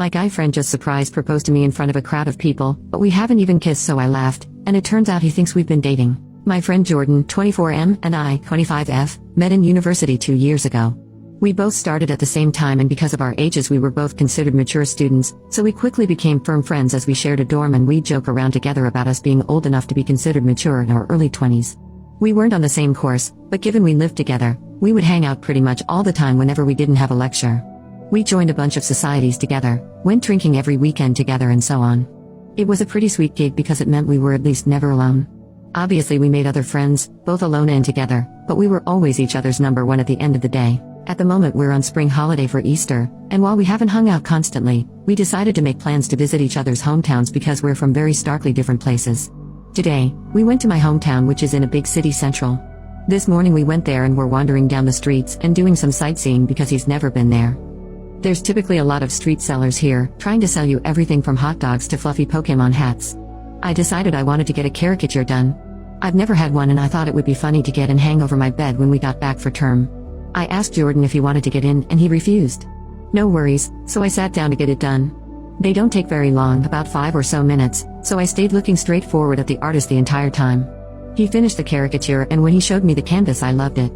My guy friend just surprise proposed to me in front of a crowd of people, but we haven't even kissed, so I laughed, and it turns out he thinks we've been dating. My friend Jordan, 24M, and I, 25F, met in university 2 years ago. We both started at the same time, and because of our ages we were both considered mature students, so we quickly became firm friends as we shared a dorm and we'd joke around together about us being old enough to be considered mature in our early 20s. We weren't on the same course, but given we lived together, we would hang out pretty much all the time whenever we didn't have a lecture. We joined a bunch of societies together, went drinking every weekend together and so on. It was a pretty sweet gig because it meant we were at least never alone. Obviously we made other friends, both alone and together, but we were always each other's number one at the end of the day. At the moment we're on spring holiday for Easter, and while we haven't hung out constantly, we decided to make plans to visit each other's hometowns because we're from very starkly different places. Today, we went to my hometown, which is in a big city central. This morning we went there and were wandering down the streets and doing some sightseeing because he's never been there. There's typically a lot of street sellers here, trying to sell you everything from hot dogs to fluffy Pokemon hats. I decided I wanted to get a caricature done. I've never had one and I thought it would be funny to get and hang over my bed when we got back for term. I asked Jordan if he wanted to get in and he refused. No worries, so I sat down to get it done. They don't take very long, about 5 or so minutes, so I stayed looking straight forward at the artist the entire time. He finished the caricature and when he showed me the canvas I loved it.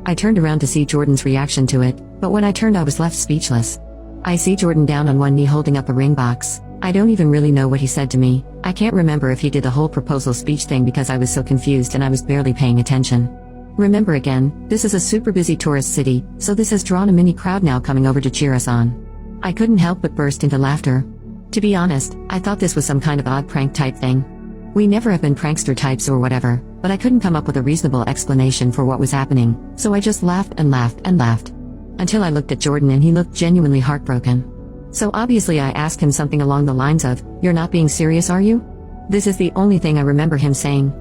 I turned around to see Jordan's reaction to it, but when I turned I was left speechless. I see Jordan down on one knee holding up a ring box. I don't even really know what he said to me. I can't remember if he did the whole proposal speech thing because I was so confused and I was barely paying attention. Remember again, this is a super busy tourist city, so this has drawn a mini crowd now coming over to cheer us on. I couldn't help but burst into laughter. To be honest, I thought this was some kind of odd prank type thing. We never have been prankster types or whatever, but I couldn't come up with a reasonable explanation for what was happening, so I just laughed and laughed and laughed. Until I looked at Jordan and he looked genuinely heartbroken. So obviously I asked him something along the lines of, "You're not being serious, are you?" This is the only thing I remember him saying.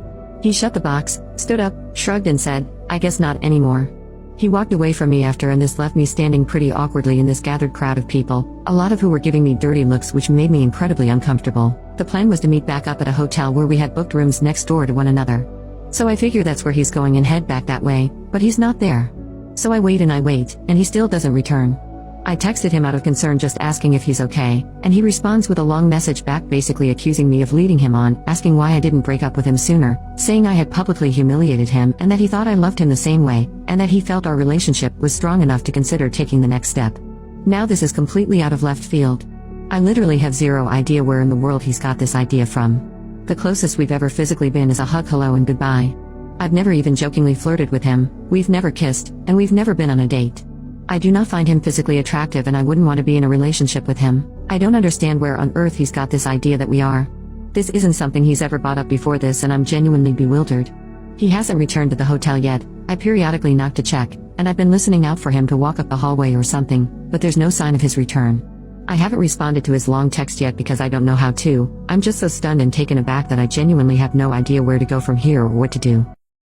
He shut the box, stood up, shrugged and said, "I guess not anymore." He walked away from me after and this left me standing pretty awkwardly in this gathered crowd of people, a lot of who were giving me dirty looks which made me incredibly uncomfortable. The plan was to meet back up at a hotel where we had booked rooms next door to one another. So I figure that's where he's going and head back that way, but he's not there. So I wait, and he still doesn't return. I texted him out of concern just asking if he's okay, and he responds with a long message back basically accusing me of leading him on, asking why I didn't break up with him sooner, saying I had publicly humiliated him and that he thought I loved him the same way, and that he felt our relationship was strong enough to consider taking the next step. Now this is completely out of left field. I literally have zero idea where in the world he's got this idea from. The closest we've ever physically been is a hug, hello and goodbye. I've never even jokingly flirted with him, we've never kissed, and we've never been on a date. I do not find him physically attractive and I wouldn't want to be in a relationship with him. I don't understand where on earth he's got this idea that we are. This isn't something he's ever brought up before this and I'm genuinely bewildered. He hasn't returned to the hotel yet. I periodically knock to check, and I've been listening out for him to walk up the hallway or something, but there's no sign of his return. I haven't responded to his long text yet because I don't know how to. I'm just so stunned and taken aback that I genuinely have no idea where to go from here or what to do.